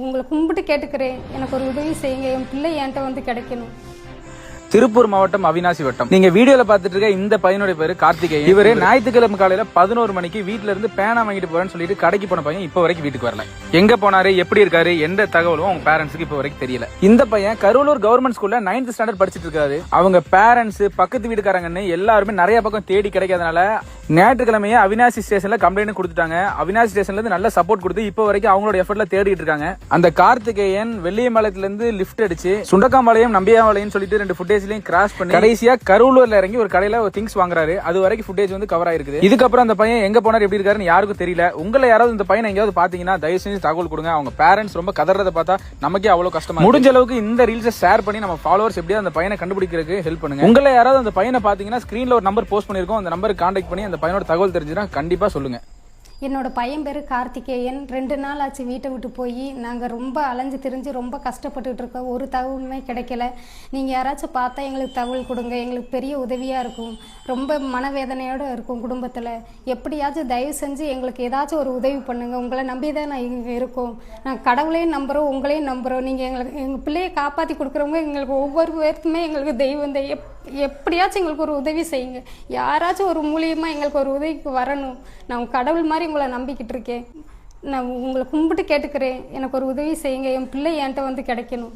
உங்களை கும்பிட்டு கேட்டுக்கிறேன், எனக்கு ஒரு உதவி செய்யுங்க, என் பிள்ளை என்கிட்ட வந்து கிடைக்கணும். திருப்பூர் மாவட்டம் அவினாசி வட்டம். நீங்க வீடியோல பாத்துட்டு இருக்க இந்த பையனுடைய பேரு கார்த்திகேயன். இவரு ஞாயிற்றுக்கிழமை காலையில 11 மணிக்கு வீட்டுல இருந்து பேனா வாங்கிட்டு போறேன்னு சொல்லிட்டு கடைக்கு போன பையன் இப்ப வரைக்கும் வீட்டுக்கு வரல. எங்க போனாரு, எப்படி இருக்காரு, எந்த தகவலும் அவங்க பேரண்ட்ஸ்க்கு இப்ப வரைக்கும் தெரியல. இந்த பையன் கரூலூர் கவர்மெண்ட் ஸ்கூல்ல 9th ஸ்டாண்டர்ட் படிச்சிட்டு இருக்காரு. அவங்க பேரண்ட்ஸ், பக்கத்து வீட்டுக்காரங்கன்னு எல்லாருமே நிறைய பக்கம் தேடி கிடைக்காதனால ஞாயிற்றுக்கிழமையே அவினாசி ஸ்டேஷன்ல கம்ப்ளைண்ட் கொடுத்துட்டாங்க. அவினாசி ஸ்டேஷன்ல இருந்து நல்ல சப்போர்ட் கொடுத்து இப்ப வரைக்கும் அவங்களோட எஃபர்ட்ல தேடிட்டு இருக்காங்க. அந்த கார்த்திகேயன் வெள்ளியம்பாளையத்துல இருந்து லிப்ட் அடிச்சு சுண்டக்காம்பாளையம், நம்பியாம்பாளையம் சொல்லிட்டு 2 ஃபுட்டேஜ் கிராஸ் பண்ணி கடைசியா கரூலூர்ல இறங்கி ஒரு கடையில ஒரு திங்ஸ் வாங்குறாரு. அது வரைக்கும் ஃபுட்டேஜ் வந்து கவர் ஆயிருக்கு. இதுக்கப்புறம் அந்த பையன் எங்க போனார், எப்படி இருக்காருன்னு யாருக்கும் தெரியல. உங்களை யாராவது இந்த பையனை எங்கேயாவது பாத்தீங்கன்னா தயவு செஞ்சு தகவல் கொடுங்க. அவங்க பேரண்ட்ஸ் ரொம்ப கதறத பார்த்தா நமக்கே அவ்வளவு கஷ்டமா. முடிஞ்ச அளவுக்கு இந்த ரீல்ஸை ஷேர் பண்ணி நம்ம ஃபாலோவர்ஸ் எப்படியாவது அந்த பையனை கண்டுபிடிக்கிறதுக்கு ஹெல்ப் பண்ணுங்க. உங்களை யாராவது அந்த பையனை பாத்தீங்கன்னா ஸ்கிரீன்ல ஒரு நம்பர் போஸ்ட் பண்ணிருக்கோம். அந்த நம்பருக்கு கான்டாக்ட் பண்ணி அந்த பையனோட தகவல் தெரிஞ்சுன்னா கண்டிப்பா சொல்லுங்க. என்னோட பையன் பேர் கார்த்திகேயன். 2 நாள் ஆச்சு வீட்டை விட்டு போய். நாங்கள் ரொம்ப அலைஞ்சு திரிஞ்சு ரொம்ப கஷ்டப்பட்டுட்டு இருக்கோம். ஒரு தகவலுமே கிடைக்கல. நீங்கள் யாராச்சும் பார்த்தா எங்களுக்கு தகவல் கொடுங்க, எங்களுக்கு பெரிய உதவியாக இருக்கும். ரொம்ப மனவேதனையோடு இருக்கும் குடும்பத்தில். எப்படியாச்சும் தயவு செஞ்சு எங்களுக்கு ஏதாச்சும் ஒரு உதவி பண்ணுங்கள். உங்களை நம்பி தான் நான் இங்கே இருக்கோம். நாங்கள் கடவுளையும் நம்புகிறோம், உங்களையும் நம்புகிறோம். நீங்கள் எங்கள் பிள்ளையை காப்பாற்றி கொடுக்குறவங்க எங்களுக்கு ஒவ்வொரு பேருக்குமே எங்களுக்கு தெய்வம் தான். எப்படியாச்சும் எங்களுக்கு ஒரு உதவி செய்யுங்க. யாராச்சும் ஒரு மூலியமாக எங்களுக்கு ஒரு உதவிக்கு வரணும். நான் கடவுள் மாதிரி உங்களை நம்பிக்கிட்டு இருக்கேன். நான் உங்களை கும்பிட்டு கேட்டுக்கிறேன், எனக்கு ஒரு உதவி செய்யுங்க, என் பிள்ளை என்கிட்ட வந்து கிடைக்கணும்.